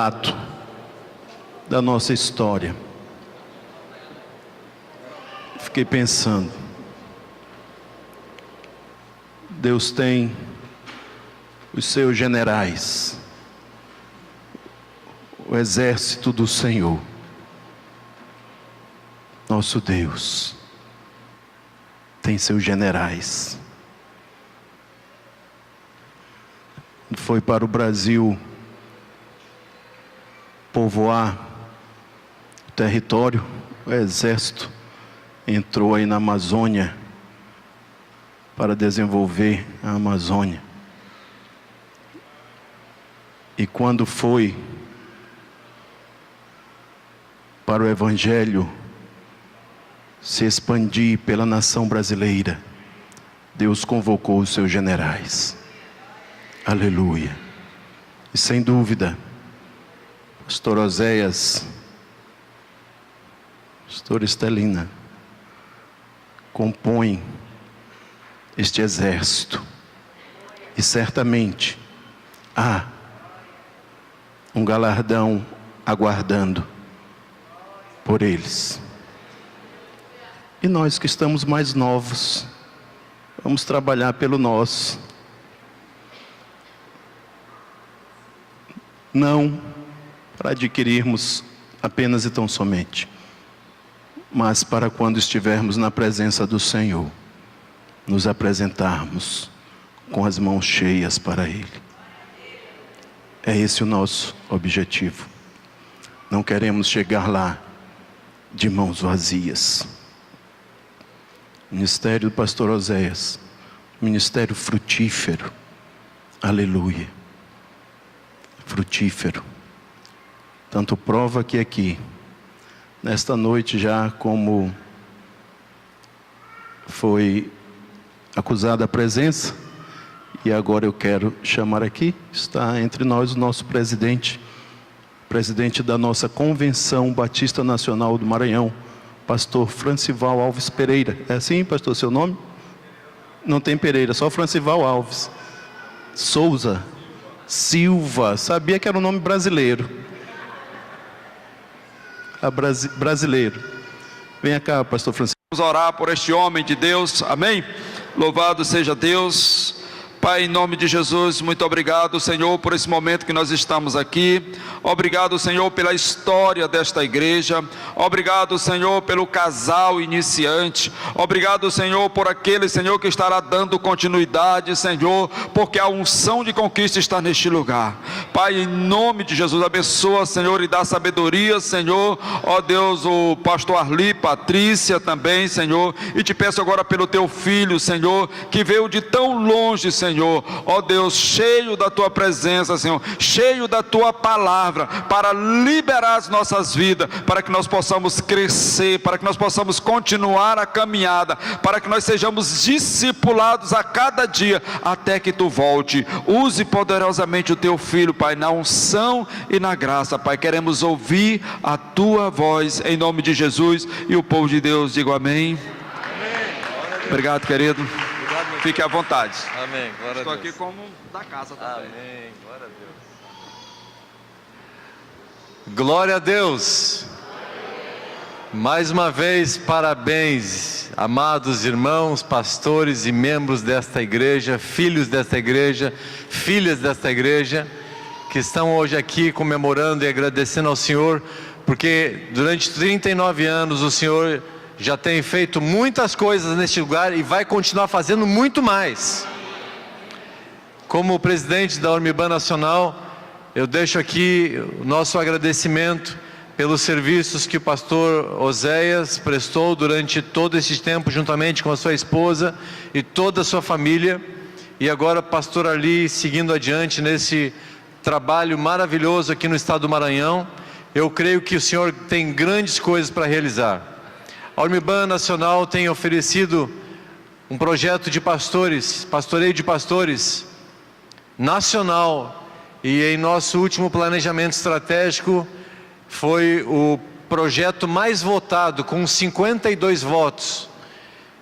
relato da nossa história, fiquei pensando, Deus tem os seus generais, o exército do Senhor. Nosso Deus tem seus generais. Foi para o Brasil povoar o território, o exército entrou aí na Amazônia para desenvolver a Amazônia. E quando foi para o Evangelho se expandir pela nação brasileira, Deus convocou os seus generais. Aleluia. E sem dúvida, pastor Oséias, pastor Estelina, compõem este exército. E certamente há um galardão aguardando por eles. E nós que estamos mais novos, vamos trabalhar pelo nosso. Não para adquirirmos apenas e tão somente, mas para quando estivermos na presença do Senhor, nos apresentarmos com as mãos cheias para Ele. É esse o nosso objetivo. Não queremos chegar lá de mãos vazias. Ministério do pastor Oséias, ministério frutífero. Aleluia. Frutífero. Tanto prova que aqui, nesta noite já como foi acusada a presença, e agora eu quero chamar aqui, está entre nós o nosso presidente da nossa Convenção Batista Nacional do Maranhão, pastor Francival Alves Pereira. É assim, pastor, seu nome? Não tem Pereira, só Francival Alves Souza Silva, sabia que era um nome brasileiro. Brasileiro. Venha cá, pastor Francisco. Vamos orar por este homem de Deus, amém? Louvado seja Deus. Pai, em nome de Jesus, muito obrigado, Senhor, por esse momento que nós estamos aqui. Obrigado, Senhor, pela história desta igreja. Obrigado, Senhor, pelo casal iniciante. Obrigado, Senhor, por aquele, Senhor, que estará dando continuidade, Senhor, porque a unção de conquista está neste lugar. Pai, em nome de Jesus, abençoa, Senhor, e dá sabedoria, Senhor. Ó Deus, o pastor Arli, Patrícia também, Senhor. E te peço agora pelo teu filho, Senhor, que veio de tão longe, Senhor, ó Deus, cheio da tua presença, Senhor, cheio da tua palavra, para liberar as nossas vidas, para que nós possamos crescer, para que nós possamos continuar a caminhada, para que nós sejamos discipulados a cada dia, até que tu volte. Use poderosamente o teu filho, Pai, na unção e na graça, Pai. Queremos ouvir a tua voz, em nome de Jesus. E o povo de Deus, diga amém. Obrigado, querido. Fique à vontade. Amém. Glória Estou a Deus. aqui como da casa também. Amém. Glória a Deus. Glória a Deus. Mais uma vez, parabéns, amados irmãos, pastores e membros desta igreja, filhos desta igreja, filhas desta igreja, que estão hoje aqui comemorando e agradecendo ao Senhor, porque durante 39 anos o Senhor já tem feito muitas coisas neste lugar e vai continuar fazendo muito mais. Como presidente da Ormiban Nacional, eu deixo aqui o nosso agradecimento pelos serviços que o pastor Oséias prestou durante todo esse tempo, juntamente com a sua esposa e toda a sua família. E agora pastor Arli seguindo adiante nesse trabalho maravilhoso aqui no estado do Maranhão. Eu creio que o Senhor tem grandes coisas para realizar. A Ormiban Nacional tem oferecido um projeto de pastores, pastoreio de pastores nacional, e em nosso último planejamento estratégico foi o projeto mais votado, com 52 votos.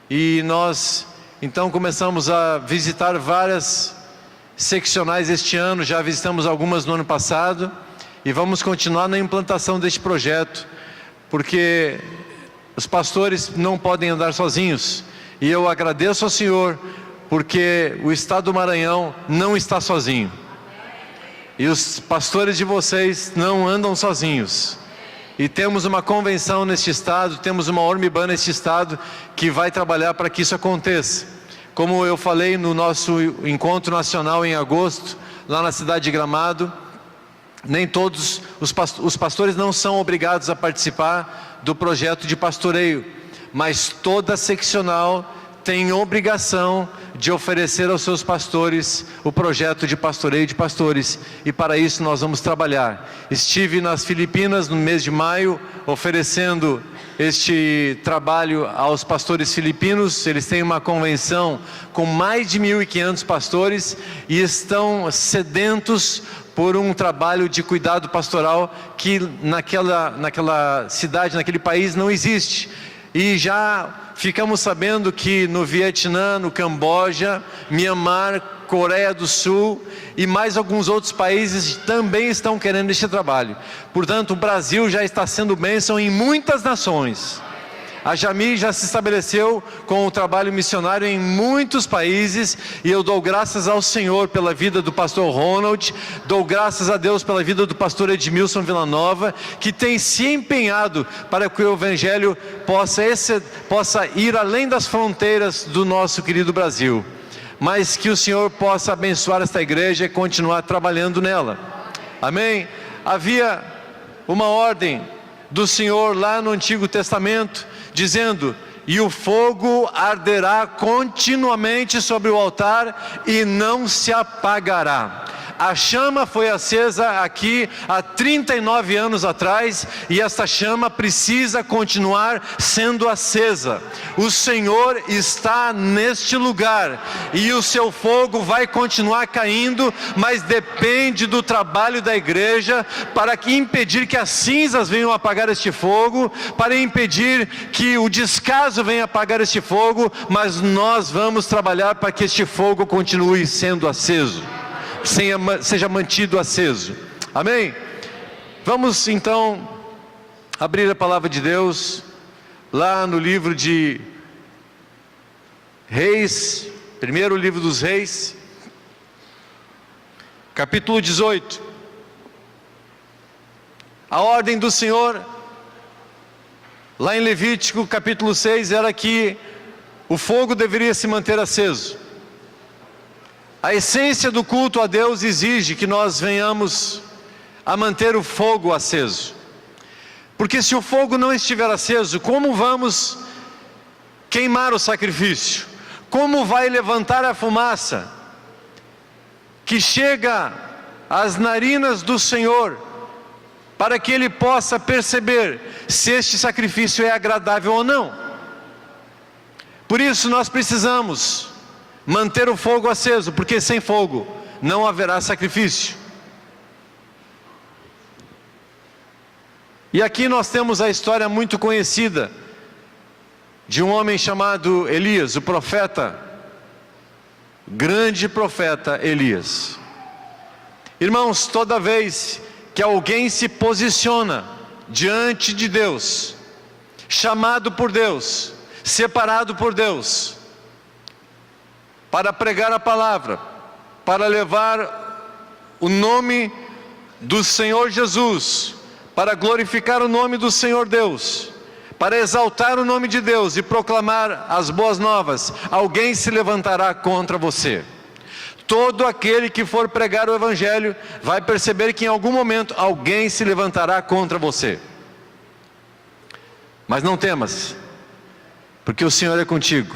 E nós então começamos a visitar várias seccionais este ano, já visitamos algumas no ano passado, e vamos continuar na implantação deste projeto, porque os pastores não podem andar sozinhos, e eu agradeço ao Senhor, porque o estado do Maranhão não está sozinho, e os pastores de vocês não andam sozinhos, e temos uma convenção neste estado, temos uma Ormiban neste estado, que vai trabalhar para que isso aconteça. Como eu falei no nosso encontro nacional em agosto, lá na cidade de Gramado, nem todos os pastores não são obrigados a participar do projeto de pastoreio, mas toda seccional tem obrigação de oferecer aos seus pastores o projeto de pastoreio de pastores, e para isso nós vamos trabalhar. Estive nas Filipinas no mês de maio, oferecendo este trabalho aos pastores filipinos. Eles têm uma convenção com mais de 1.500 pastores, e estão sedentos por um trabalho de cuidado pastoral que naquela cidade, naquele país não existe. E já ficamos sabendo que no Vietnã, no Camboja, Mianmar, Coreia do Sul e mais alguns outros países também estão querendo este trabalho. Portanto, o Brasil já está sendo bênção em muitas nações. A Jami já se estabeleceu com o trabalho missionário em muitos países, e eu dou graças ao Senhor pela vida do pastor Ronald, dou graças a Deus pela vida do pastor Edmilson Villanova, que tem se empenhado para que o Evangelho possa ir além das fronteiras do nosso querido Brasil, mas que o Senhor possa abençoar esta igreja e continuar trabalhando nela. Amém? Havia uma ordem do Senhor lá no Antigo Testamento, dizendo: e o fogo arderá continuamente sobre o altar e não se apagará. A chama foi acesa aqui há 39 anos atrás, e esta chama precisa continuar sendo acesa. O Senhor está neste lugar, e o seu fogo vai continuar caindo, mas depende do trabalho da igreja, para impedir que as cinzas venham apagar este fogo, para impedir que o descaso venha apagar este fogo, mas nós vamos trabalhar para que este fogo continue sendo aceso, seja mantido aceso. Amém? Vamos então abrir a palavra de Deus lá no livro de Reis, primeiro livro dos Reis, capítulo 18. A ordem do Senhor lá em Levítico capítulo 6 era que o fogo deveria se manter aceso. A essência do culto a Deus exige que nós venhamos a manter o fogo aceso, porque se o fogo não estiver aceso, como vamos queimar o sacrifício? Como vai levantar a fumaça que chega às narinas do Senhor, para que Ele possa perceber se este sacrifício é agradável ou não? Por isso nós precisamos manter o fogo aceso, porque sem fogo não haverá sacrifício. E aqui nós temos a história muito conhecida de um homem chamado Elias, o profeta, grande profeta Elias. Irmãos, toda vez que alguém se posiciona diante de Deus, chamado por Deus, separado por Deus, para pregar a palavra, para levar o nome do Senhor Jesus, para glorificar o nome do Senhor Deus, para exaltar o nome de Deus e proclamar as boas novas, alguém se levantará contra você. Todo aquele que for pregar o Evangelho vai perceber que em algum momento alguém se levantará contra você. Mas não temas, porque o Senhor é contigo,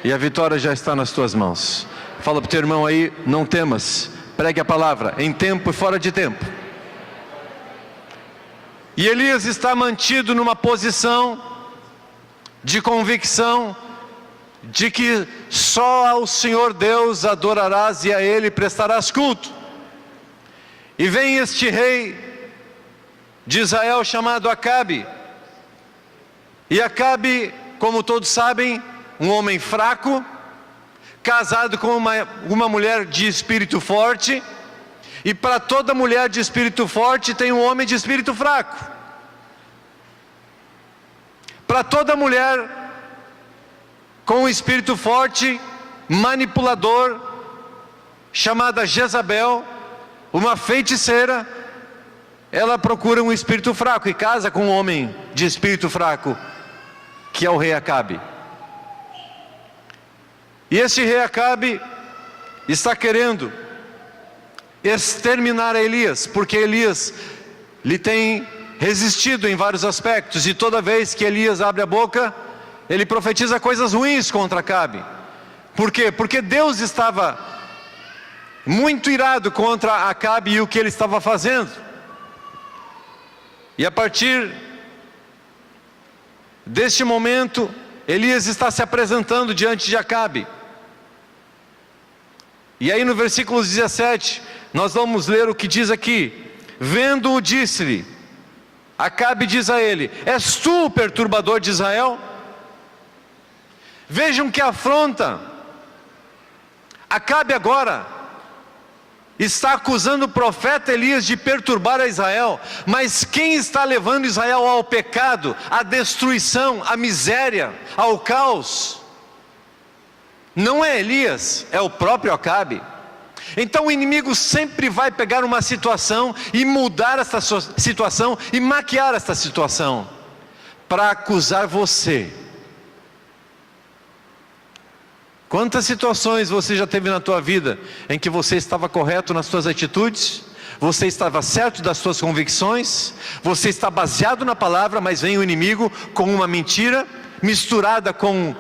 e a vitória já está nas tuas mãos. Fala para o teu irmão aí: não temas, pregue a palavra, em tempo e fora de tempo. E Elias está mantido numa posição de convicção, de que só ao Senhor Deus adorarás e a Ele prestarás culto. E vem este rei de Israel chamado Acabe, e Acabe, como todos sabem, um homem fraco, casado com uma mulher de espírito forte, E para toda mulher de espírito forte tem um homem de espírito fraco. Para toda mulher com um espírito forte, manipulador, chamada Jezabel, uma feiticeira, ela procura um espírito fraco e casa com um homem de espírito fraco, que é o rei Acabe. E esse rei Acabe está querendo exterminar Elias, porque Elias lhe tem resistido em vários aspectos, e toda vez que Elias abre a boca, ele profetiza coisas ruins contra Acabe. Por quê? Porque Deus estava muito irado contra Acabe e o que ele estava fazendo. E a partir deste momento, Elias está se apresentando diante de Acabe. E aí no versículo 17, nós vamos ler o que diz aqui. Vendo-o, disse-lhe, Acabe diz a ele: és tu o perturbador de Israel? Vejam que afronta. Acabe agora está acusando o profeta Elias de perturbar a Israel, mas quem está levando Israel ao pecado, à destruição, à miséria, ao caos, não é Elias, é o próprio Acabe. Então o inimigo sempre vai pegar uma situação e mudar essa situação e maquiar essa situação para acusar você. Quantas situações você já teve na tua vida em que você estava correto nas suas atitudes, você estava certo das suas convicções, você está baseado na palavra, mas vem o inimigo com uma mentira misturada com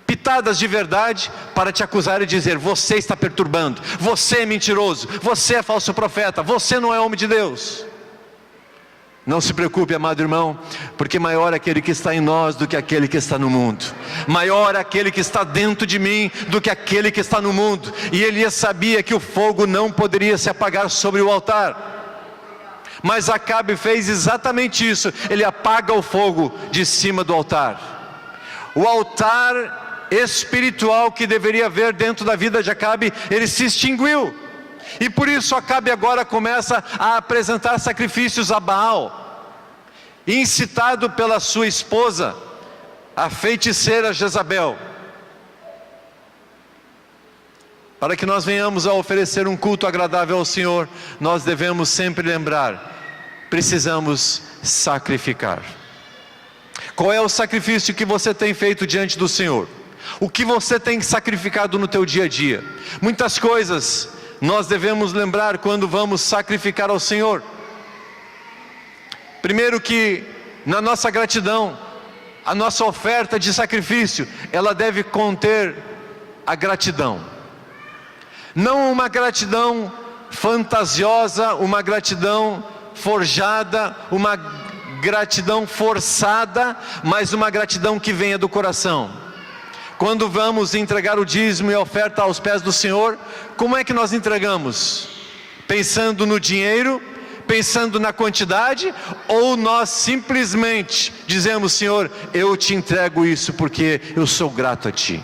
pitadas de verdade para te acusar e dizer: você está perturbando, você é mentiroso, você é falso profeta, você não é homem de Deus. Não se preocupe, amado irmão, porque maior é aquele que está em nós do que aquele que está no mundo. Maior é aquele que está dentro de mim do que aquele que está no mundo. E Elias sabia que o fogo não poderia se apagar sobre o altar. Mas Acabe fez exatamente isso. Ele apaga o fogo de cima do altar. O altar espiritual que deveria haver dentro da vida de Acabe, ele se extinguiu. E por isso Acabe agora começa a apresentar sacrifícios a Baal, incitado pela sua esposa, a feiticeira Jezabel. Para que nós venhamos a oferecer um culto agradável ao Senhor, nós devemos sempre lembrar: precisamos sacrificar. Qual é o sacrifício que você tem feito diante do Senhor? O que você tem sacrificado no teu dia a dia? Muitas coisas nós devemos lembrar quando vamos sacrificar ao Senhor. Primeiro, que na nossa gratidão, a nossa oferta de sacrifício, ela deve conter a gratidão. Não uma gratidão fantasiosa, uma gratidão forjada, uma gratidão forçada, mas uma gratidão que venha do coração. Quando vamos entregar o dízimo e a oferta aos pés do Senhor, como é que nós entregamos? Pensando no dinheiro, pensando na quantidade, ou nós simplesmente dizemos: Senhor, eu te entrego isso porque eu sou grato a Ti?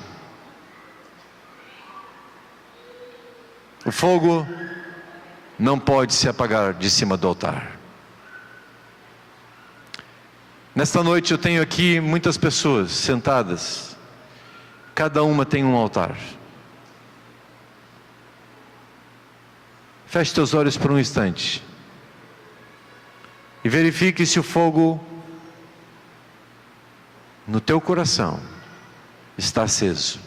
O fogo não pode se apagar de cima do altar. Nesta noite eu tenho aqui muitas pessoas sentadas. Cada uma tem um altar. Feche teus olhos por um instante e verifique se o fogo no teu coração está aceso.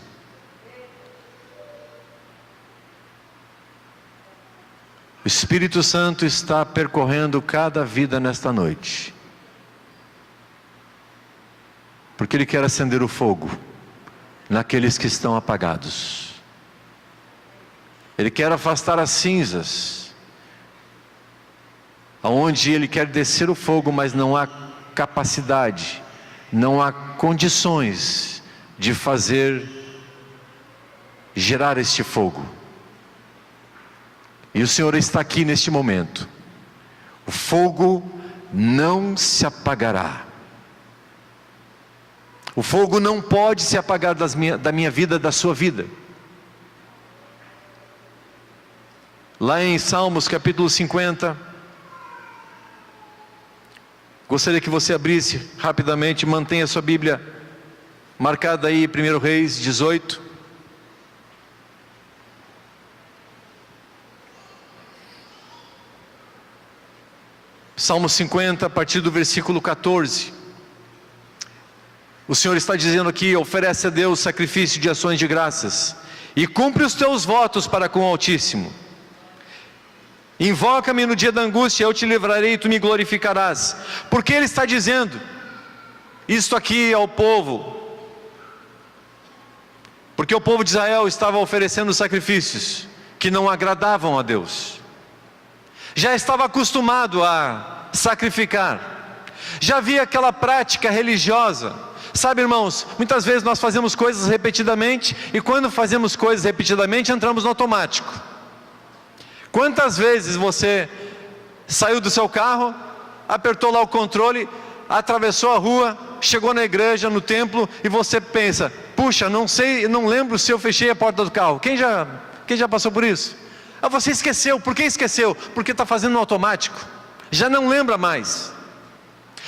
O Espírito Santo está percorrendo cada vida nesta noite, porque Ele quer acender o fogo naqueles que estão apagados. Ele quer afastar as cinzas, aonde Ele quer descer o fogo, mas não há capacidade, não há condições de fazer gerar este fogo. E o Senhor está aqui neste momento. O fogo não se apagará. O fogo não pode se apagar da minha vida, da sua vida. lá em Salmos capítulo 50. Gostaria que você abrisse rapidamente, mantenha a sua Bíblia marcada aí, 1 Reis 18. Salmo 50, a partir do versículo 14. O Senhor está dizendo aqui: oferece a Deus sacrifício de ações de graças, e cumpre os teus votos para com o Altíssimo. Invoca-me no dia da angústia, eu te livrarei e tu me glorificarás. Porque Ele está dizendo isto aqui ao povo? Porque o povo de Israel estava oferecendo sacrifícios que não agradavam a Deus. Já estava acostumado a sacrificar, já havia aquela prática religiosa. Sabe, irmãos, muitas vezes nós fazemos coisas repetidamente, e quando fazemos coisas repetidamente, entramos no automático. Quantas vezes você saiu do seu carro, apertou lá o controle, atravessou a rua, chegou na igreja, no templo, e você pensa: puxa, não sei, não lembro se eu fechei a porta do carro. Quem já passou por isso? Ah, você esqueceu. Por que esqueceu? Porque está fazendo no automático, já não lembra mais.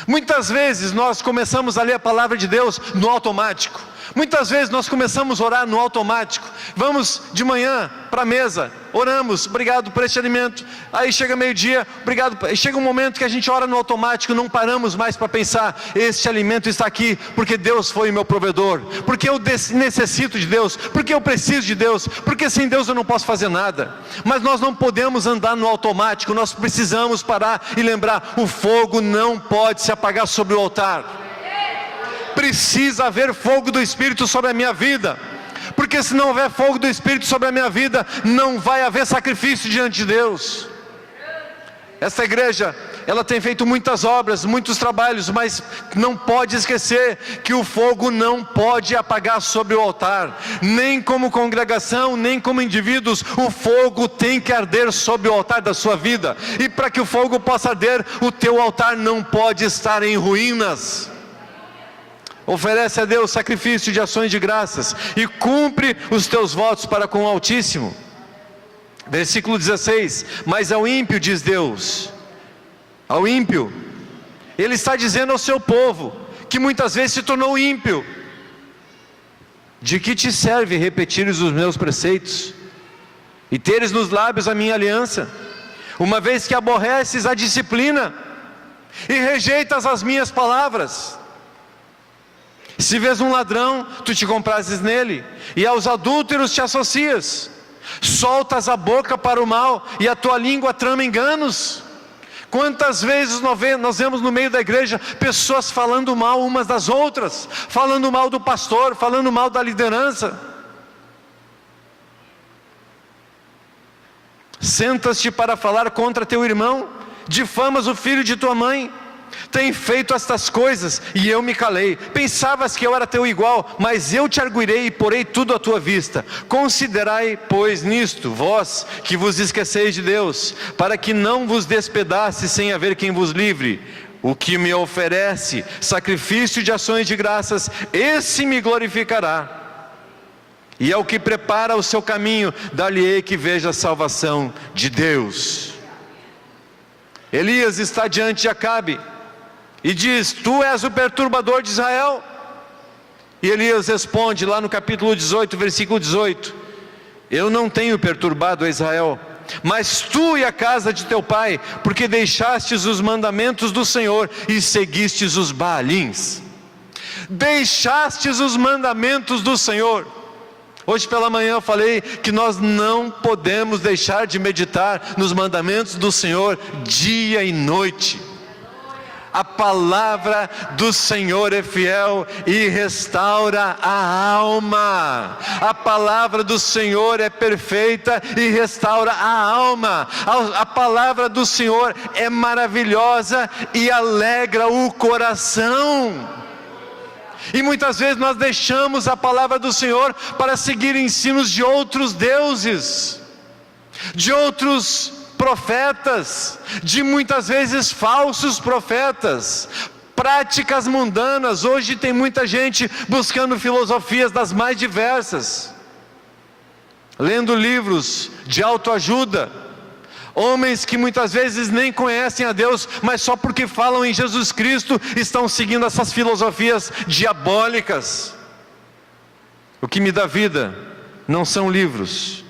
Muitas vezes nós começamos a ler a palavra de Deus no automático. Muitas vezes nós começamos a orar no automático. Vamos de manhã para a mesa, oramos, obrigado por este alimento. Aí chega meio-dia, obrigado. Chega um momento que a gente ora no automático, não paramos mais para pensar: este alimento está aqui porque Deus foi meu provedor, porque eu necessito de Deus, porque eu preciso de Deus, porque sem Deus eu não posso fazer nada. Mas nós não podemos andar no automático, nós precisamos parar e lembrar: o fogo não pode se apagar sobre o altar. Precisa haver fogo do Espírito sobre a minha vida, porque se não houver fogo do Espírito sobre a minha vida, não vai haver sacrifício diante de Deus. Essa igreja, ela tem feito muitas obras, muitos trabalhos, mas não pode esquecer que o fogo não pode apagar sobre o altar. Nem como congregação, nem como indivíduos, o fogo tem que arder sobre o altar da sua vida. E para que o fogo possa arder, o teu altar não pode estar em ruínas. Oferece a Deus sacrifício de ações de graças e cumpre os teus votos para com o Altíssimo. Versículo 16: mas ao ímpio, diz Deus, ao ímpio, Ele está dizendo ao seu povo, que muitas vezes se tornou ímpio: de que te serve repetires os meus preceitos, e teres nos lábios a minha aliança, uma vez que aborreces a disciplina, e rejeitas as minhas palavras? Se vês um ladrão, tu te comprases nele, e aos adúlteros te associas. Soltas a boca para o mal, e a tua língua trama enganos. Quantas vezes nós vemos no meio da igreja pessoas falando mal umas das outras, falando mal do pastor, falando mal da liderança. Sentas-te para falar contra teu irmão, difamas o filho de tua mãe. Tem feito estas coisas, e eu me calei. Pensavas que eu era teu igual, mas eu te arguirei e porei tudo à tua vista. Considerai, pois, nisto, vós que vos esqueceis de Deus, para que não vos despedace sem haver quem vos livre. O que me oferece sacrifício de ações de graças, esse me glorificará. E ao que prepara o seu caminho, dar-lhe-ei que veja a salvação de Deus. Elias está diante de Acabe e diz: tu és o perturbador de Israel. E Elias responde lá no capítulo 18, versículo 18: eu não tenho perturbado a Israel, mas tu e a casa de teu pai, porque deixastes os mandamentos do Senhor e seguistes os Baalins. Deixastes os mandamentos do Senhor. Hoje pela manhã eu falei que nós não podemos deixar de meditar nos mandamentos do Senhor dia e noite. A palavra do Senhor é fiel e restaura a alma. A palavra do Senhor é perfeita e restaura a alma. A palavra do Senhor é maravilhosa e alegra o coração. E muitas vezes nós deixamos a palavra do Senhor para seguir ensinos de outros deuses, de outros profetas, de muitas vezes falsos profetas, práticas mundanas. Hoje tem muita gente buscando filosofias das mais diversas, lendo livros de autoajuda, Homens que muitas vezes nem conhecem a Deus, mas só porque falam em Jesus Cristo, estão seguindo essas filosofias diabólicas. O que me dá vida não são livros.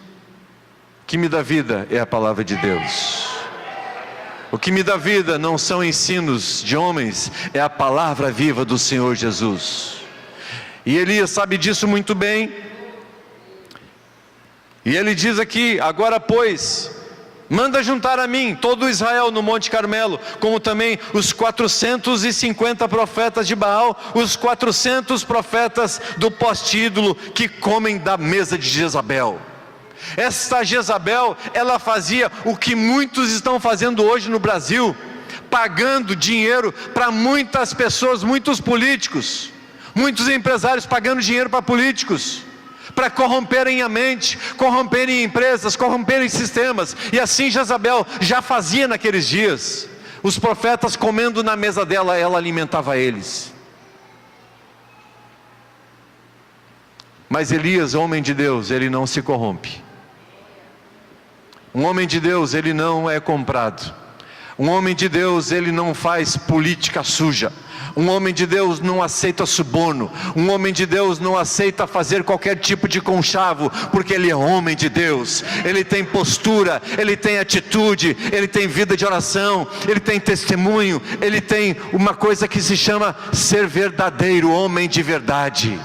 O que me dá vida é a palavra de Deus. O que me dá vida não são ensinos de homens, é a palavra viva do Senhor Jesus. E Elias sabe disso muito bem. E ele diz aqui: agora pois, manda juntar a mim todo Israel no Monte Carmelo, como também os 450 profetas de Baal, os 400 profetas do poste-ídolo que comem da mesa de Jezabel. Esta Jezabel, ela fazia o que muitos estão fazendo hoje no Brasil, pagando dinheiro para muitas pessoas, muitos políticos, muitos empresários pagando dinheiro para políticos, para corromperem a mente, corromperem empresas, corromperem sistemas. E assim Jezabel já fazia naqueles dias. Os profetas comendo na mesa dela, ela alimentava eles. Mas Elias, homem de Deus, ele não se corrompe. Um homem de Deus, ele não é comprado. Um homem de Deus, ele não faz política suja. Um homem de Deus não aceita suborno. Um homem de Deus não aceita fazer qualquer tipo de conchavo, porque ele é homem de Deus. Ele tem postura, ele tem atitude, ele tem vida de oração, ele tem testemunho, ele tem uma coisa que se chama ser verdadeiro, homem de verdade.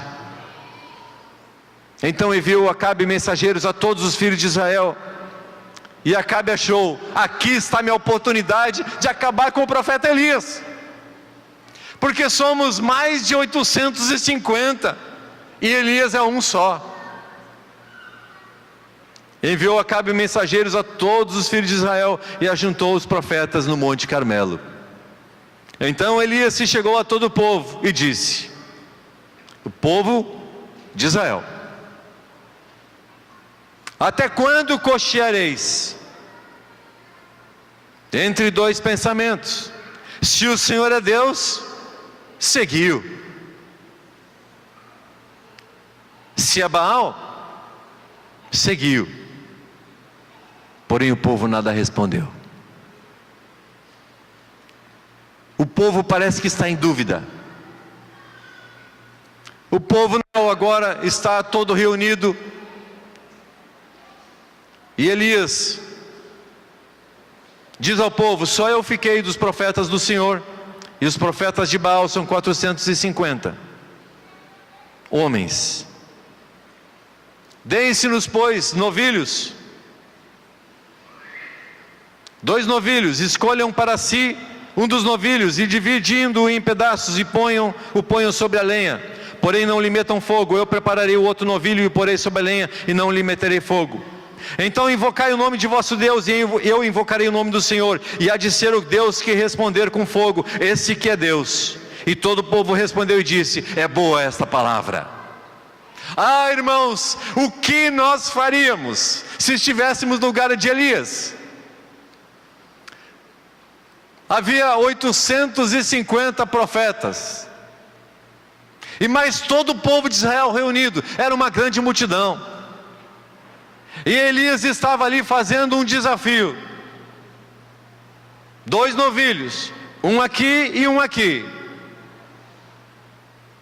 Então enviou Acabe mensageiros a todos os filhos de Israel. E Acabe achou: aqui está a minha oportunidade de acabar com o profeta Elias, porque somos mais de 850 e Elias é um só. Enviou Acabe mensageiros a todos os filhos de Israel e ajuntou os profetas no Monte Carmelo. Então Elias se chegou a todo o povo e disse: o povo de Israel, até quando cocheareis entre dois pensamentos? Se o Senhor é Deus, seguiu. Se é Baal, seguiu. Porém o povo nada respondeu. O povo parece que está em dúvida. O povo agora está todo reunido. E Elias diz ao povo: só eu fiquei dos profetas do Senhor, e os profetas de Baal são 450 homens. Deem-se-nos, pois, novilhos, 2 novilhos, escolham para si um dos novilhos, e dividindo-o em pedaços, e o ponham sobre a lenha, porém não lhe metam fogo. Eu prepararei o outro novilho e o porei sobre a lenha, e não lhe meterei fogo. Então invocai o nome de vosso Deus, e eu invocarei o nome do Senhor, e há de ser o Deus que responder com fogo, esse que é Deus. E todo o povo respondeu e disse: é boa esta palavra. Ah, irmãos, o que nós faríamos se estivéssemos no lugar de Elias? Havia 850 profetas, e mais todo o povo de Israel reunido, era uma grande multidão. E Elias estava ali fazendo um desafio: 2 novilhos, um aqui e um aqui.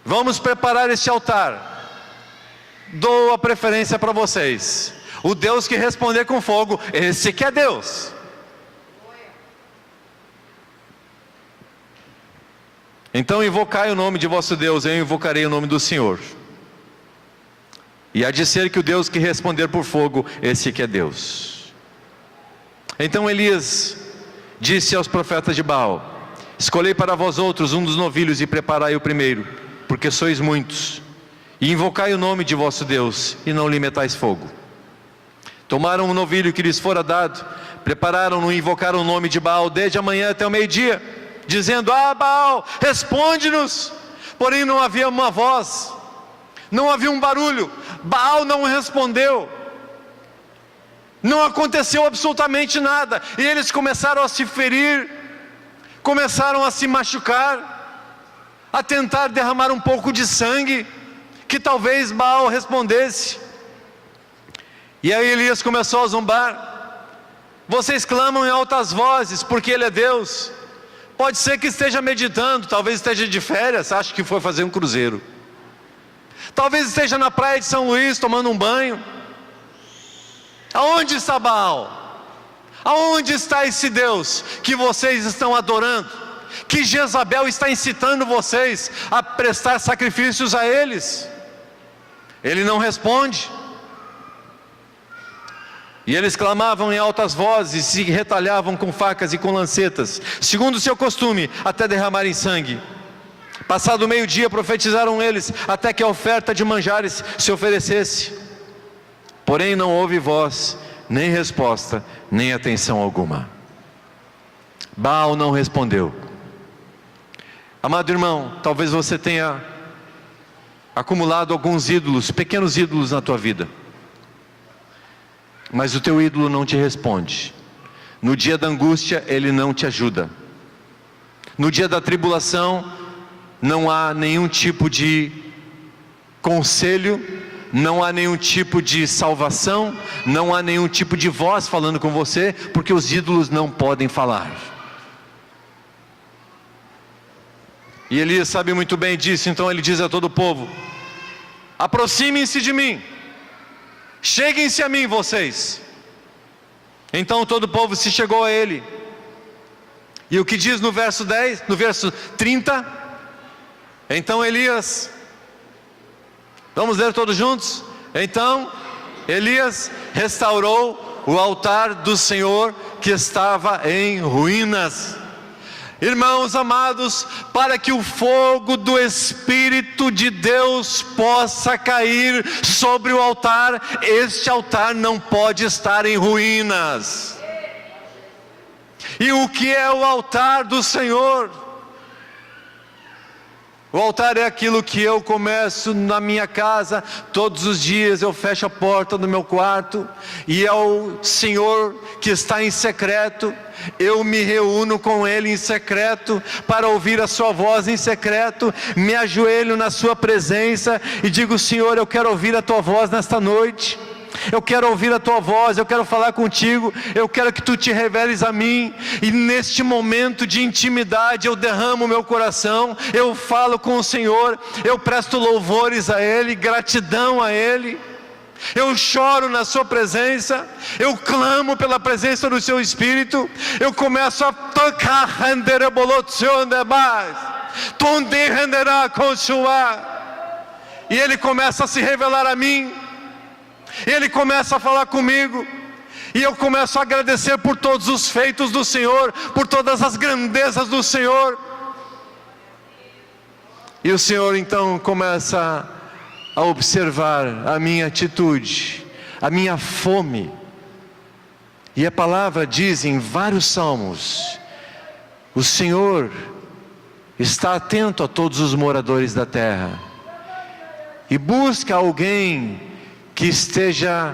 Vamos preparar este altar. Dou a preferência para vocês. O Deus que responder com fogo, esse que é Deus. Então invocai o nome de vosso Deus, eu invocarei o nome do Senhor. E há de ser que o Deus que responder por fogo, esse que é Deus. Então Elias disse aos profetas de Baal: escolhei para vós outros um dos novilhos e preparai o primeiro, porque sois muitos, e invocai o nome de vosso Deus, e não lhe metais fogo. Tomaram o novilho que lhes fora dado, prepararam-no e invocaram o nome de Baal desde a manhã até o meio-dia, dizendo: ah, Baal, responde-nos. Porém não havia uma voz, não havia um barulho. Baal não respondeu. Não aconteceu absolutamente nada. E eles começaram a se ferir, começaram a se machucar, a tentar derramar um pouco de sangue, que talvez Baal respondesse. E aí Elias começou a zombar. Vocês clamam em altas vozes, porque Ele é Deus. Pode ser que esteja meditando, talvez esteja de férias, acha que foi fazer um cruzeiro. Talvez esteja na praia de São Luís, tomando um banho. Aonde está Baal? Aonde está esse Deus que vocês estão adorando? Que Jezabel está incitando vocês a prestar sacrifícios a eles? Ele não responde. E eles clamavam em altas vozes, se retalhavam com facas e com lancetas, segundo o seu costume, até derramarem sangue. Passado o meio-dia, profetizaram eles, até que a oferta de manjares se oferecesse. Porém não houve voz, nem resposta, nem atenção alguma. Baal não respondeu. Amado irmão, talvez você tenha acumulado alguns ídolos, pequenos ídolos na tua vida. Mas o teu ídolo não te responde. No dia da angústia, ele não te ajuda. No dia da tribulação, não há nenhum tipo de conselho, não há nenhum tipo de salvação, não há nenhum tipo de voz falando com você, porque os ídolos não podem falar. E Elias sabe muito bem disso, então ele diz a todo o povo: aproximem-se de mim, cheguem-se a mim vocês. Então todo o povo se chegou a ele. E o que diz no verso 10, no verso 30? Então Elias, vamos ler todos juntos? Então Elias restaurou o altar do Senhor que estava em ruínas. Irmãos amados, para que o fogo do Espírito de Deus possa cair sobre o altar, este altar não pode estar em ruínas. E o que é o altar do Senhor? O altar é aquilo que eu começo na minha casa, todos os dias eu fecho a porta do meu quarto, e é o Senhor que está em secreto, eu me reúno com Ele em secreto, para ouvir a sua voz em secreto, me ajoelho na sua presença, e digo: Senhor, eu quero ouvir a tua voz nesta noite, eu quero ouvir a tua voz, eu quero falar contigo, eu quero que tu te reveles a mim. E neste momento de intimidade eu derramo o meu coração, eu falo com o Senhor, eu presto louvores a Ele, gratidão a Ele, eu choro na sua presença, eu clamo pela presença do seu Espírito, eu começo a tocar, e Ele começa a se revelar a mim, Ele começa a falar comigo, e eu começo a agradecer por todos os feitos do Senhor, por todas as grandezas do Senhor. E o Senhor então começa a observar a minha atitude, a minha fome. E a palavra diz em vários salmos: o Senhor está atento a todos os moradores da terra, e busca alguém que esteja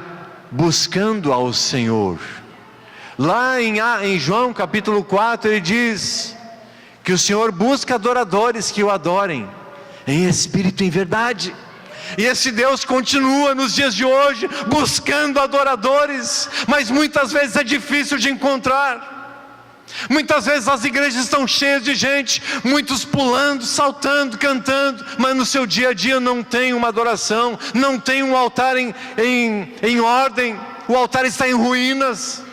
buscando ao Senhor. Lá em João capítulo 4 ele diz que o Senhor busca adoradores que o adorem em espírito e em verdade. E esse Deus continua nos dias de hoje buscando adoradores, mas muitas vezes é difícil de encontrar. Muitas vezes as igrejas estão cheias de gente, muitos pulando, saltando, cantando, mas no seu dia a dia não tem uma adoração, não tem um altar em ordem, o altar está em ruínas.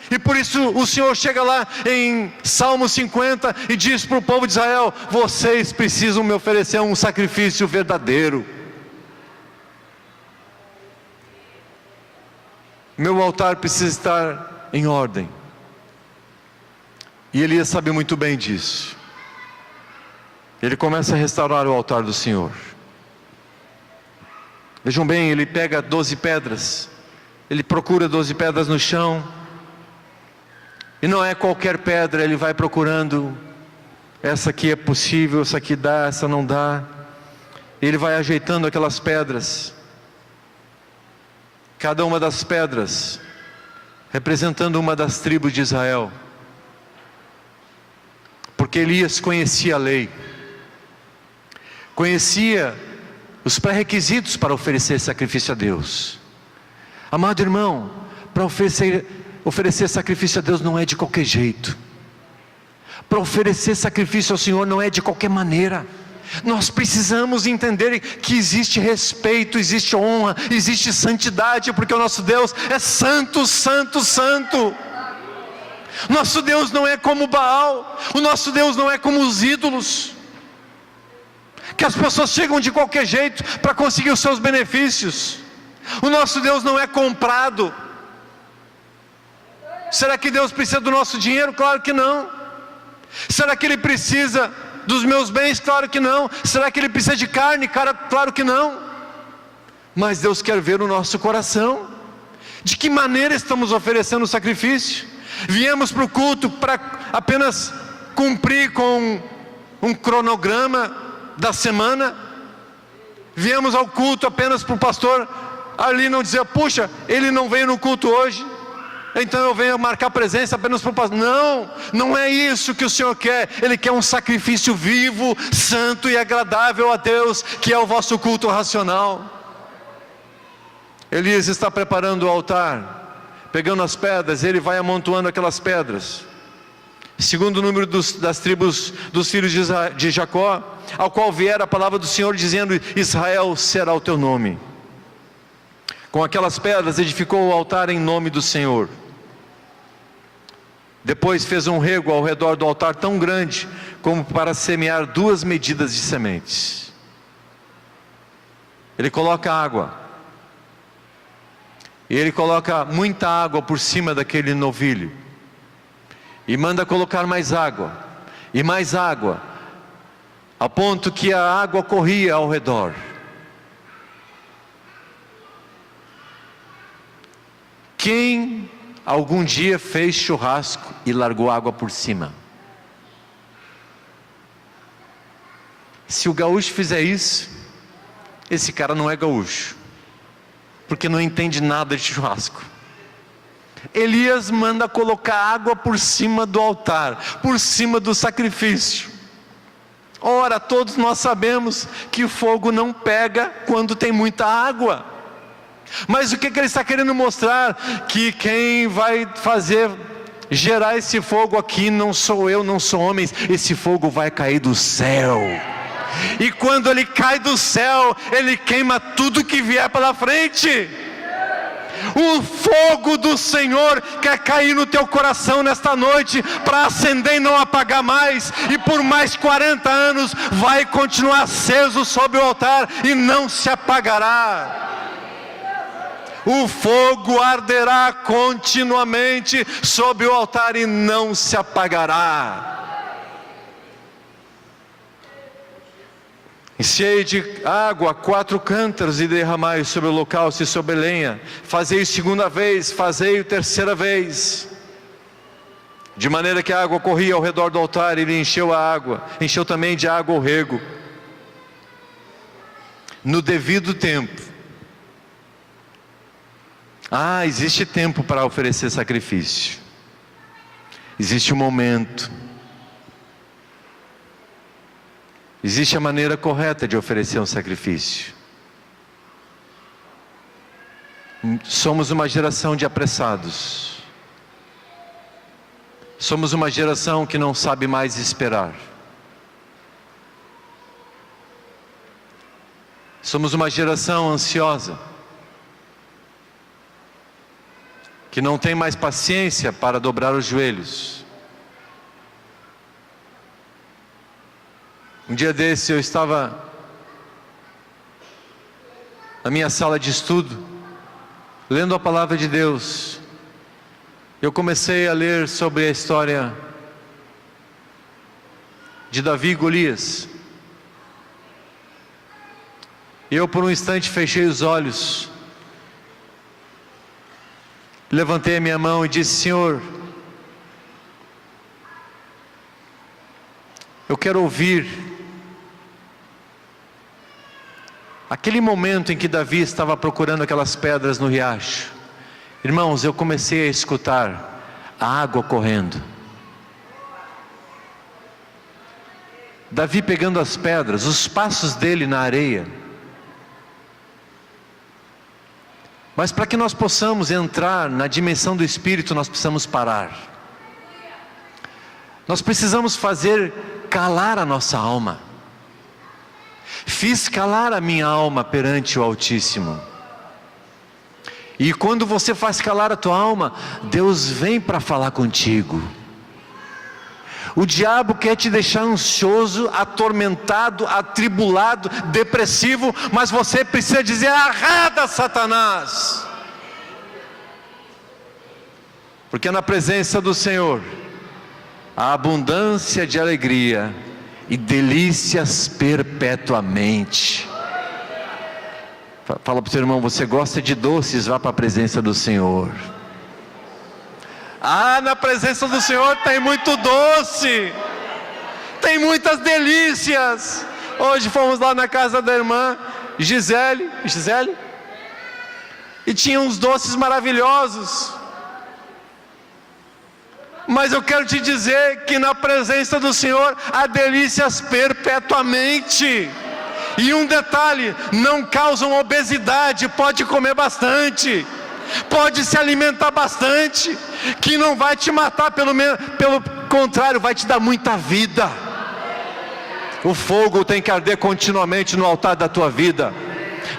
E por isso o Senhor chega lá em Salmo 50 e diz para o povo de Israel: vocês precisam me oferecer um sacrifício verdadeiro. Meu altar precisa estar em ordem. E Elias sabe muito bem disso. Ele começa a restaurar o altar do Senhor. Vejam bem, ele pega 12 pedras, ele procura 12 pedras no chão, e não é qualquer pedra, ele vai procurando, essa aqui é possível, essa aqui dá, essa não dá. Ele vai ajeitando aquelas pedras, cada uma das pedras representando uma das tribos de Israel, porque Elias conhecia a lei, conhecia os pré-requisitos para oferecer sacrifício a Deus. Amado irmão, para oferecer oferecer sacrifício a Deus não é de qualquer jeito. Para oferecer sacrifício ao Senhor não é de qualquer maneira. Nós precisamos entender que existe respeito, existe honra, existe santidade, porque o nosso Deus é santo, santo, santo. Nosso Deus não é como Baal, o nosso Deus não é como os ídolos, que as pessoas chegam de qualquer jeito para conseguir os seus benefícios. O nosso Deus não é comprado. Será que Deus precisa do nosso dinheiro? Claro que não. Será que Ele precisa dos meus bens? Claro que não. Será que Ele precisa de carne? Claro que não. Mas Deus quer ver o nosso coração. De que maneira estamos oferecendo o sacrifício? Viemos para o culto para apenas cumprir com um cronograma da semana? Viemos ao culto apenas para o pastor ali não dizer: puxa, ele não veio no culto hoje, então eu venho marcar presença apenas para o pastor. Não, não é isso que o Senhor quer. Ele quer um sacrifício vivo, santo e agradável a Deus, que é o vosso culto racional. Elias está preparando o altar, pegando as pedras, ele vai amontoando aquelas pedras, segundo o número das tribos dos filhos de Jacó, ao qual vier a palavra do Senhor dizendo: Israel será o teu nome. Com aquelas pedras edificou o altar em nome do Senhor. Depois fez um rego ao redor do altar tão grande como para semear 2 medidas de sementes. Ele coloca água, e ele coloca muita água por cima daquele novilho, e manda colocar mais água, e mais água, a ponto que a água corria ao redor. Quem algum dia fez churrasco e largou água por cima? Se o gaúcho fizer isso, esse cara não é gaúcho, porque não entende nada de churrasco. Elias manda colocar água por cima do altar, por cima do sacrifício. Ora, todos nós sabemos que o fogo não pega quando tem muita água. Mas o que ele está querendo mostrar? Que quem vai fazer gerar esse fogo aqui não sou eu, não sou homens. Esse fogo vai cair do céu. E quando ele cai do céu, ele queima tudo que vier pela frente. O fogo do Senhor quer cair no teu coração nesta noite, para acender e não apagar mais, e por mais 40 anos vai continuar aceso sobre o altar e não se apagará. O fogo arderá continuamente sobre o altar e não se apagará. Enchei de água 4 cântaros e derramai sobre o holocausto e sobre a lenha. Fazei 2ª vez, fazei 3ª vez. De maneira que a água corria ao redor do altar, e ele encheu a água, encheu também de água o rego. No devido tempo. Existe tempo para oferecer sacrifício. Existe um momento. Existe a maneira correta de oferecer um sacrifício. Somos uma geração de apressados. Somos uma geração que não sabe mais esperar. Somos uma geração ansiosa, que não tem mais paciência para dobrar os joelhos. Um dia desse eu estava na minha sala de estudo, lendo a palavra de Deus. Eu comecei a ler sobre a história de Davi e Golias. E eu por um instante fechei os olhos, levantei a minha mão e disse: Senhor, eu quero ouvir aquele momento em que Davi estava procurando aquelas pedras no riacho. Irmãos, eu comecei a escutar a água correndo. Davi pegando as pedras, os passos dele na areia. Mas para que nós possamos entrar na dimensão do Espírito, nós precisamos parar. Nós precisamos fazer calar a nossa alma. Fiz calar a minha alma perante o Altíssimo. E quando você faz calar a tua alma, Deus vem para falar contigo. O diabo quer te deixar ansioso, atormentado, atribulado, depressivo, mas você precisa dizer: arreda, Satanás! Porque na presença do Senhor há abundância de alegria e delícias perpetuamente. Fala para o seu irmão: você gosta de doces, vá para a presença do Senhor. Na presença do Senhor tem muito doce, tem muitas delícias. Hoje fomos lá na casa da irmã Gisele, e tinha uns doces maravilhosos. Mas eu quero te dizer que na presença do Senhor há delícias perpetuamente. E um detalhe: não causam obesidade, pode comer bastante, pode se alimentar bastante, que não vai te matar, pelo contrário, vai te dar muita vida. O fogo tem que arder continuamente no altar da tua vida.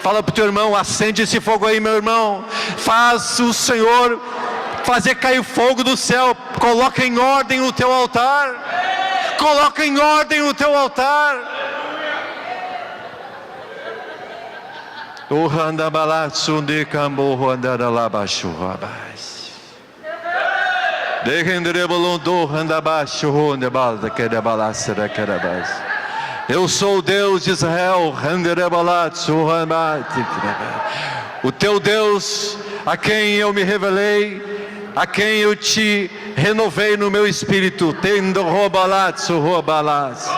Fala para o teu irmão: acende esse fogo aí, meu irmão. Faz o Senhor fazer cair fogo do céu. Coloca em ordem o teu altar. Coloca em ordem o teu altar. O randabalatsu de cambo randaralabachu rabais. De renderebolondô randabachu rondebalda querebalasera querabais. Eu sou o Deus de Israel, randerebalatsu rabate. O teu Deus, a quem eu me revelei, a quem eu te renovei no meu espírito, tendo robalatsu robalatsu.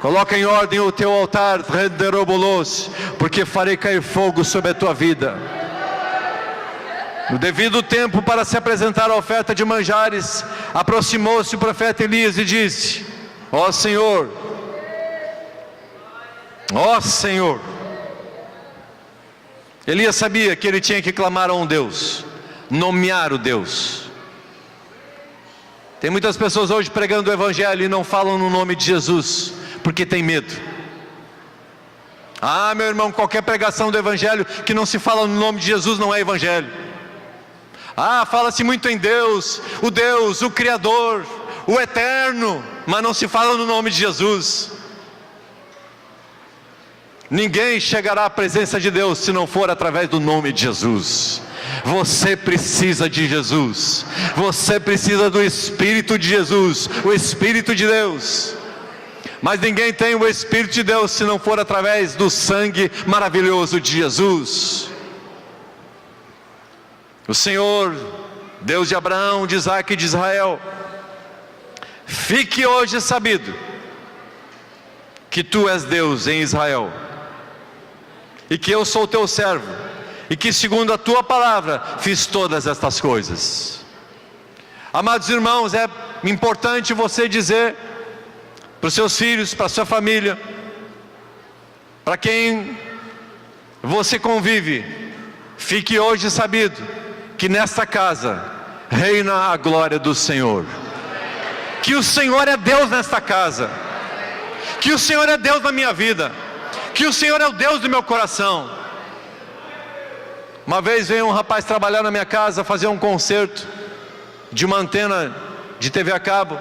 Coloca em ordem o teu altar, porque farei cair fogo sobre a tua vida. No devido tempo, para se apresentar a oferta de manjares, aproximou-se o profeta Elias e disse: ó Senhor, ó Senhor. Elias sabia que ele tinha que clamar a um Deus, nomear o Deus. Tem muitas pessoas hoje pregando o Evangelho e não falam no nome de Jesus, porque tem medo. Meu irmão, qualquer pregação do Evangelho que não se fala no nome de Jesus não é Evangelho. Fala-se muito em Deus, o Criador, o Eterno, mas não se fala no nome de Jesus. Ninguém chegará à presença de Deus se não for através do nome de Jesus. Você precisa de Jesus, você precisa do Espírito de Jesus, o Espírito de Deus. Mas ninguém tem o Espírito de Deus se não for através do sangue maravilhoso de Jesus. O Senhor, Deus de Abraão, de Isaac e de Israel, fique hoje sabido que tu és Deus em Israel, e que eu sou teu servo, e que segundo a tua palavra fiz todas estas coisas. Amados irmãos, é importante você dizer para os seus filhos, para a sua família, para quem você convive: fique hoje sabido que nesta casa reina a glória do Senhor, que o Senhor é Deus nesta casa, que o Senhor é Deus na minha vida, que o Senhor é o Deus do meu coração. Uma vez veio um rapaz trabalhar na minha casa, fazer um conserto de uma antena de TV a cabo.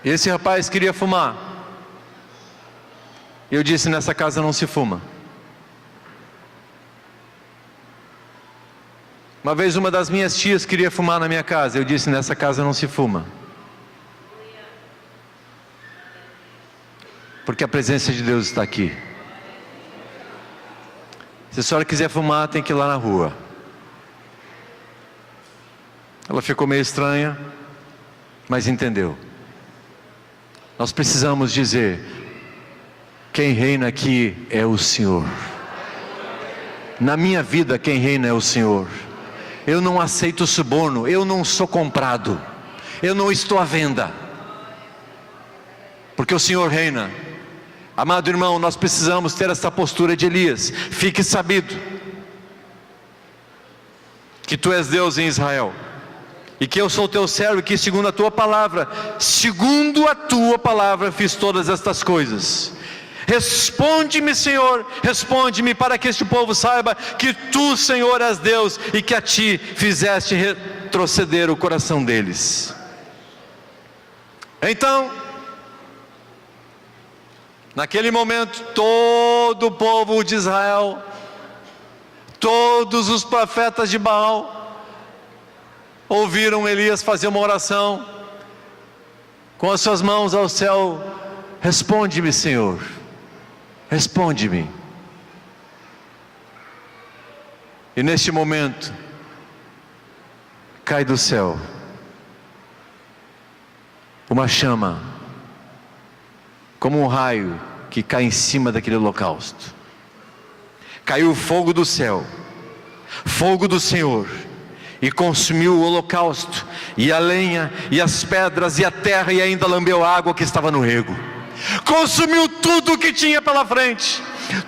E esse rapaz queria fumar. Eu disse: nessa casa não se fuma. Uma vez uma das minhas tias queria fumar na minha casa. Eu disse: nessa casa não se fuma. Porque a presença de Deus está aqui. Se a senhora quiser fumar, tem que ir lá na rua. Ela ficou meio estranha, mas entendeu. Nós precisamos dizer: quem reina aqui é o Senhor. Na minha vida quem reina é o Senhor. Eu não aceito suborno, eu não sou comprado, eu não estou à venda, porque o Senhor reina. Amado irmão, nós precisamos ter essa postura de Elias. Fique sabido que tu és Deus em Israel, e que eu sou teu servo, e que segundo a tua palavra fiz todas estas coisas. Responde-me, Senhor, responde-me, para que este povo saiba que tu, Senhor, és Deus, e que a ti fizeste retroceder o coração deles. Então, naquele momento, todo o povo de Israel, todos os profetas de Baal, ouviram Elias fazer uma oração, com as suas mãos ao céu: responde-me, Senhor, responde-me. E neste momento, cai do céu uma chama, como um raio que cai em cima daquele holocausto. Caiu o fogo do céu, fogo do Senhor, e consumiu o holocausto, e a lenha, e as pedras, e a terra, e ainda lambeu a água que estava no rego. Consumiu tudo o que tinha pela frente.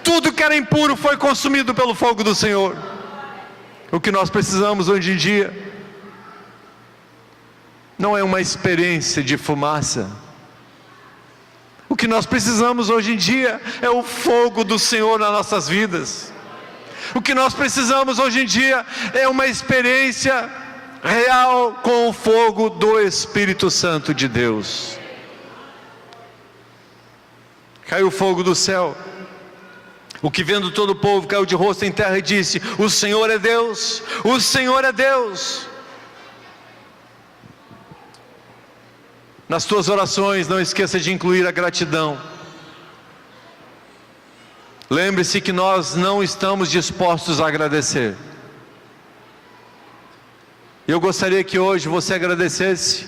Tudo que era impuro foi consumido pelo fogo do Senhor. O que nós precisamos hoje em dia não é uma experiência de fumaça. O que nós precisamos hoje em dia é o fogo do Senhor nas nossas vidas. O que nós precisamos hoje em dia é uma experiência real com o fogo do Espírito Santo de Deus. Caiu o fogo do céu. O que vendo todo o povo caiu de rosto em terra e disse: o Senhor é Deus, o Senhor é Deus. Nas tuas orações, não esqueça de incluir a gratidão. Lembre-se que nós não estamos dispostos a agradecer. Eu gostaria que hoje você agradecesse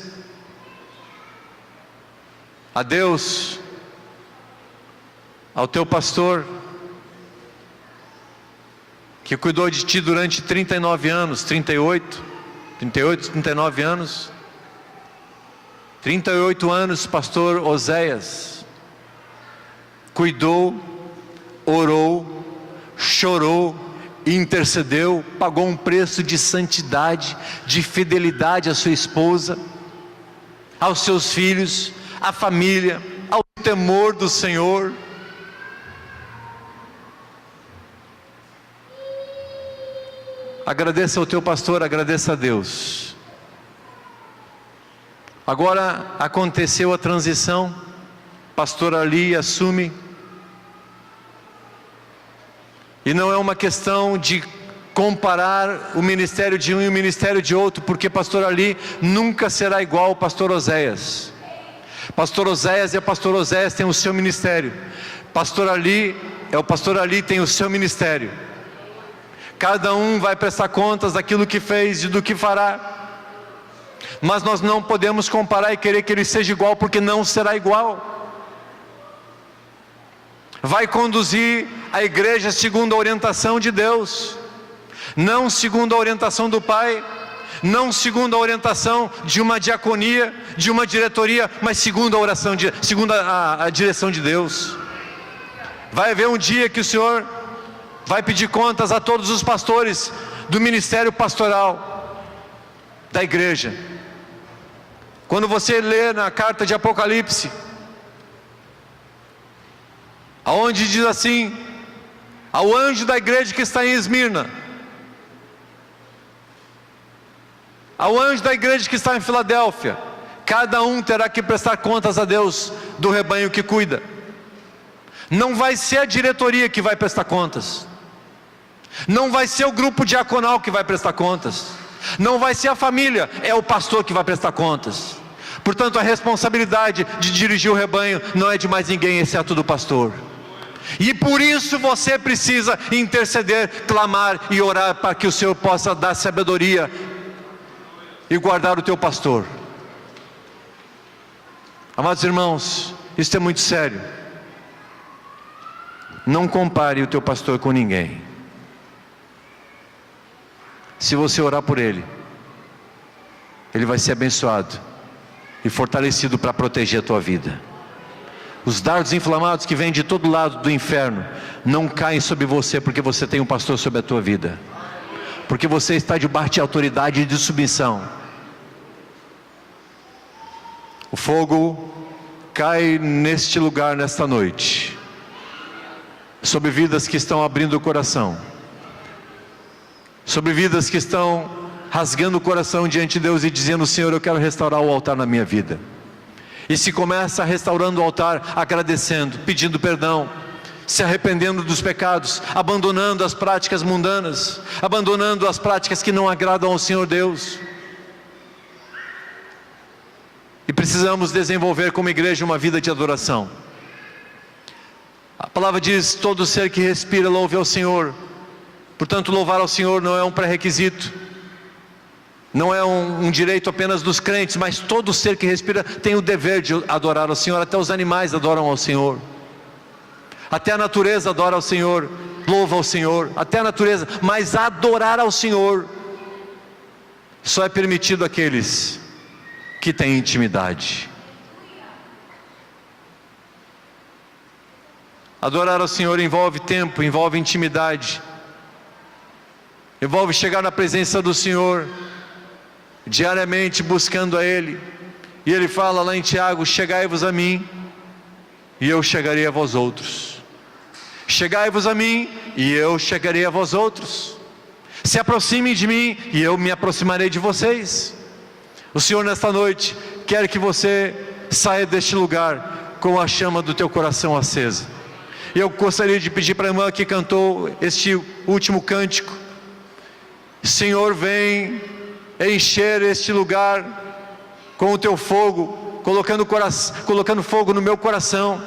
a Deus, ao teu pastor, que cuidou de ti durante 39 anos, 38, 39 anos. 38 anos, pastor Oséias cuidou, orou, chorou, intercedeu, pagou um preço de santidade, de fidelidade à sua esposa, aos seus filhos, à família, ao temor do Senhor. Agradeça ao teu pastor, agradeça a Deus. Agora aconteceu a transição, pastor Ali assume, e não é uma questão de comparar o ministério de um e o ministério de outro, porque pastor Ali nunca será igual ao pastor Oséias. Pastor Oséias é o pastor Oséias, tem o seu ministério. Pastor Ali é o pastor Ali, tem o seu ministério. Cada um vai prestar contas daquilo que fez e do que fará. Mas nós não podemos comparar e querer que ele seja igual, porque não será igual. Vai conduzir a igreja segundo a orientação de Deus, não segundo a orientação do Pai, não segundo a orientação de uma diaconia, de uma diretoria, mas segundo a direção de Deus. Vai haver um dia que o Senhor vai pedir contas a todos os pastores do ministério pastoral da igreja. Quando você lê na carta de Apocalipse, aonde diz assim: ao anjo da igreja que está em Esmirna, ao anjo da igreja que está em Filadélfia, cada um terá que prestar contas a Deus do rebanho que cuida. Não vai ser a diretoria que vai prestar contas, não vai ser o grupo diaconal que vai prestar contas, não vai ser a família, é o pastor que vai prestar contas. Portanto, a responsabilidade de dirigir o rebanho não é de mais ninguém, exceto do pastor. E por isso você precisa interceder, clamar e orar, para que o Senhor possa dar sabedoria e guardar o teu pastor. Amados irmãos, isso é muito sério. Não compare o teu pastor com ninguém. Se você orar por ele, ele vai ser abençoado e fortalecido para proteger a tua vida. Os dardos inflamados que vêm de todo lado do inferno não caem sobre você, porque você tem um pastor sobre a tua vida, porque você está debaixo de autoridade e de submissão. O fogo cai neste lugar nesta noite, sobre vidas que estão abrindo o coração, sobre vidas que estão rasgando o coração diante de Deus e dizendo: Senhor, eu quero restaurar o altar na minha vida. E se começa restaurando o altar, agradecendo, pedindo perdão, se arrependendo dos pecados, abandonando as práticas mundanas, abandonando as práticas que não agradam ao Senhor Deus. E precisamos desenvolver como igreja uma vida de adoração. A palavra diz: todo ser que respira louve ao Senhor. Portanto, louvar ao Senhor não é um pré-requisito, não é um direito apenas dos crentes, mas todo ser que respira tem o dever de adorar ao Senhor. Até os animais adoram ao Senhor, até a natureza adora ao Senhor, louva ao Senhor, até a natureza. Mas adorar ao Senhor só é permitido àqueles que têm intimidade. Adorar ao Senhor envolve tempo, envolve intimidade, envolve chegar na presença do Senhor diariamente, buscando a Ele. E Ele fala lá em Tiago: chegai-vos a mim e eu chegarei a vós outros. Chegai-vos a mim e eu chegarei a vós outros. Se aproximem de mim e eu me aproximarei de vocês. O Senhor nesta noite quer que você saia deste lugar com a chama do teu coração acesa. E eu gostaria de pedir para a irmã que cantou este último cântico: Senhor, vem encher este lugar com o teu fogo, colocando fogo no meu coração.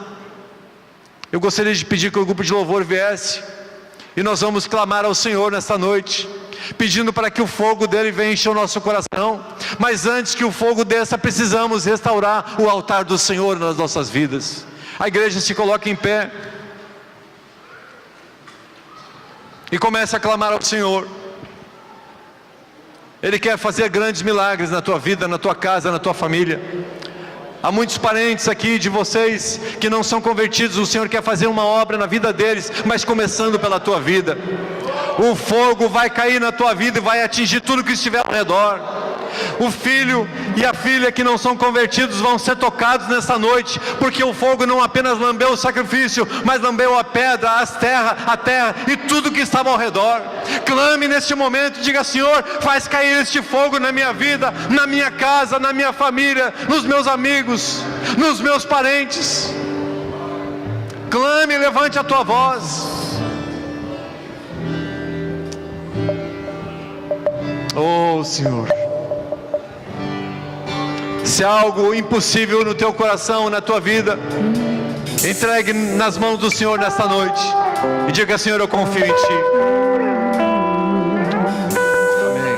Eu gostaria de pedir que o grupo de louvor viesse, e nós vamos clamar ao Senhor nesta noite, pedindo para que o fogo dele venha encher o nosso coração. Mas antes que o fogo desça, precisamos restaurar o altar do Senhor nas nossas vidas. A igreja se coloca em pé e começa a clamar ao Senhor. Ele quer fazer grandes milagres na tua vida, na tua casa, na tua família. Há muitos parentes aqui de vocês que não são convertidos. O Senhor quer fazer uma obra na vida deles, mas começando pela tua vida. O fogo vai cair na tua vida e vai atingir tudo que estiver ao redor. O filho e a filha que não são convertidos vão ser tocados nessa noite, porque o fogo não apenas lambeu o sacrifício, mas lambeu a pedra, a terra e tudo que estava ao redor. Clame neste momento e diga: Senhor, faz cair este fogo na minha vida, na minha casa, na minha família, nos meus amigos, nos meus parentes. Clame, levante a tua voz. Oh Senhor, se há algo impossível no teu coração, na tua vida, entregue nas mãos do Senhor nesta noite e diga: Senhor, eu confio em Ti. Amém.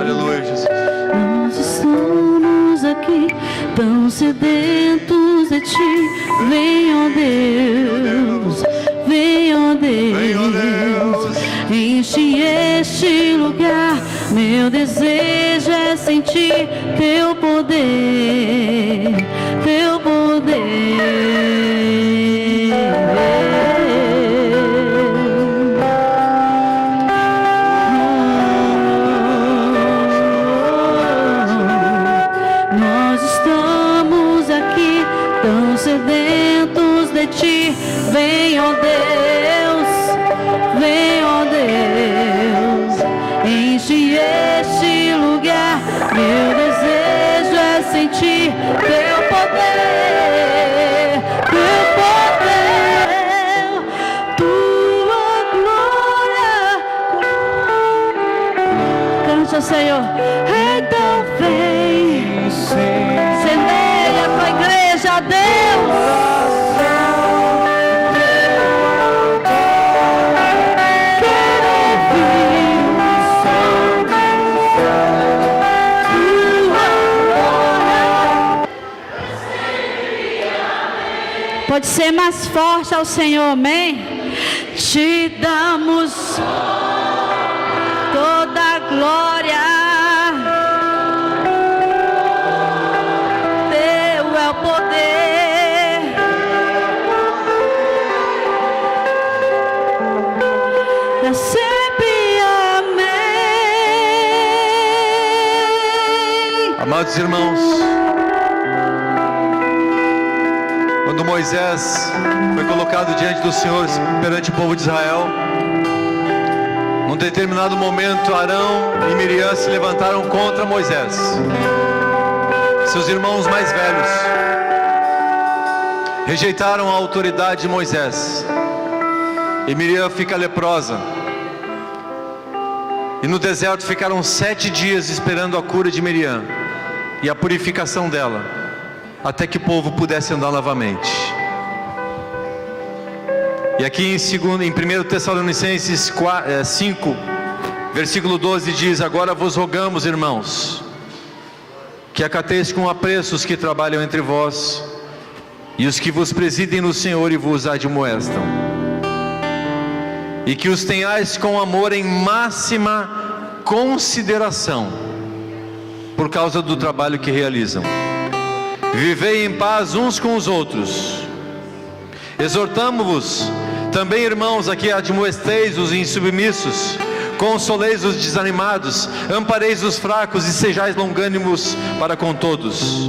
Aleluia, Jesus. Nós estamos aqui tão sedentos de Ti. Vem, ó Deus, vem, ó Deus, enche este lugar. Meu desejo é sentir Teu poder, Teu poder. Nós estamos aqui tão sedentos de Ti. Vem, ó Deus, vem, ó Deus, enche este lugar. Meu desejo é sentir Teu poder, Teu poder, Tua glória. Cante ao Senhor. Então vem, semeia a tua igreja, Deus. Pode ser mais forte ao Senhor, amém? Te damos toda a glória. Teu é o poder. Amados irmãos, quando Moisés foi colocado diante do Senhor, perante o povo de Israel, num determinado momento, Arão e Miriam se levantaram contra Moisés, seus irmãos mais velhos, rejeitaram a autoridade de Moisés, e Miriam fica leprosa, e no deserto ficaram 7 dias esperando a cura de Miriam e a purificação dela, até que o povo pudesse andar novamente. E aqui em 1 Tessalonicenses 5, versículo 12 diz: agora vos rogamos, irmãos, que acateis com apreço os que trabalham entre vós, e os que vos presidem no Senhor e vos admoestam, e que os tenhais com amor em máxima consideração, por causa do trabalho que realizam. Vivei em paz uns com os outros. Exortamo-vos também, irmãos, a que admoesteis os insubmissos, consoleis os desanimados, ampareis os fracos e sejais longânimos para com todos.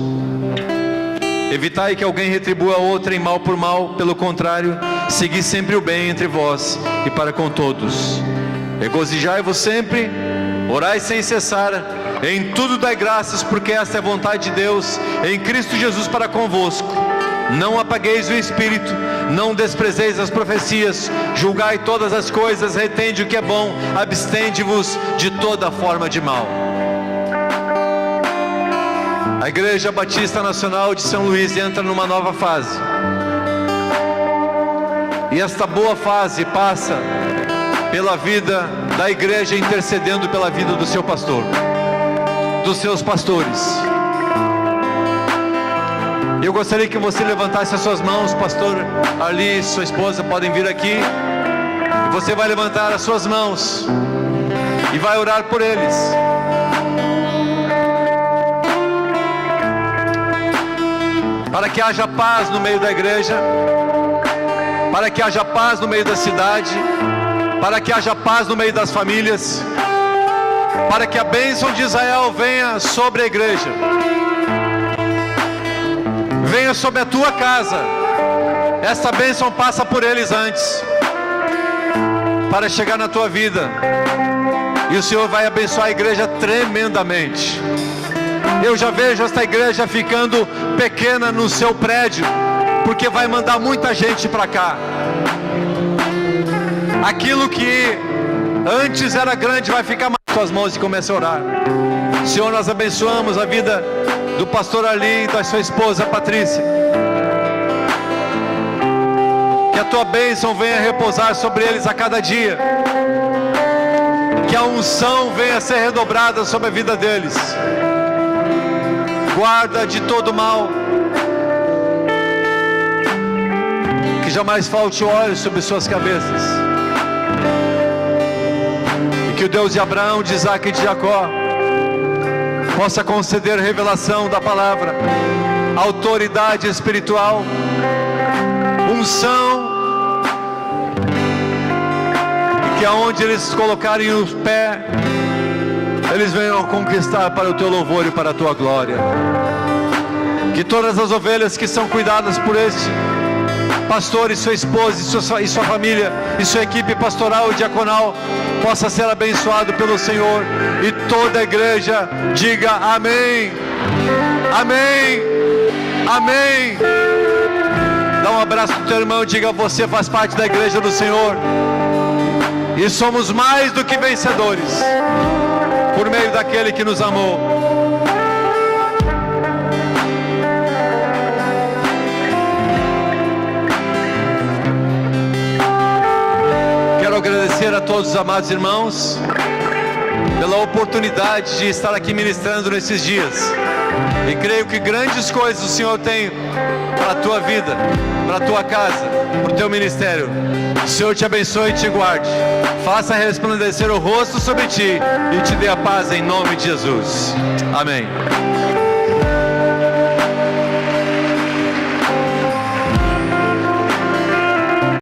Evitai que alguém retribua a outrem mal por mal, pelo contrário, segui sempre o bem entre vós e para com todos. Regozijai-vos sempre, orai sem cessar, em tudo dai graças, porque esta é a vontade de Deus em Cristo Jesus para convosco. Não apagueis o Espírito, não desprezeis as profecias, julgai todas as coisas, retende o que é bom, abstende-vos de toda forma de mal. A Igreja Batista Nacional de São Luís entra numa nova fase, e esta boa fase passa pela vida da igreja intercedendo pela vida do seu pastor, dos seus pastores. Eu gostaria que você levantasse as suas mãos. Pastor Arli e sua esposa podem vir aqui. Você vai levantar as suas mãos e vai orar por eles. Para que haja paz no meio da igreja, para que haja paz no meio da cidade, para que haja paz no meio das famílias, para que a bênção de Israel venha sobre a igreja, venha sobre a tua casa. Esta bênção passa por eles antes, para chegar na tua vida, e o Senhor vai abençoar a igreja tremendamente. Eu já vejo esta igreja ficando pequena no seu prédio, porque vai mandar muita gente para cá. Aquilo que antes era grande vai ficar mais. Suas mãos e comece a orar. Senhor, nós abençoamos a vida do pastor Arli e da sua esposa Patrícia. Que a tua bênção venha repousar sobre eles a cada dia. Que a unção venha a ser redobrada sobre a vida deles. Guarda de todo mal. Que jamais falte óleo sobre suas cabeças. E que o Deus de Abraão, de Isaac e de Jacó possa conceder revelação da palavra, autoridade espiritual, unção, e que aonde eles colocarem o pé, eles venham conquistar para o teu louvor e para a tua glória. Que todas as ovelhas que são cuidadas por este pastor e sua esposa e sua família e sua equipe pastoral e diaconal possa ser abençoado pelo Senhor, e toda a igreja diga amém, amém, amém. Dá um abraço pro teu irmão e diga: você faz parte da igreja do Senhor, e somos mais do que vencedores por meio daquele que nos amou. Quero agradecer a todos os amados irmãos pela oportunidade de estar aqui ministrando nesses dias, e creio que grandes coisas o Senhor tem para a tua vida, para a tua casa, para o teu ministério. O Senhor te abençoe e te guarde, faça resplandecer o rosto sobre ti e te dê a paz em nome de Jesus. Amém.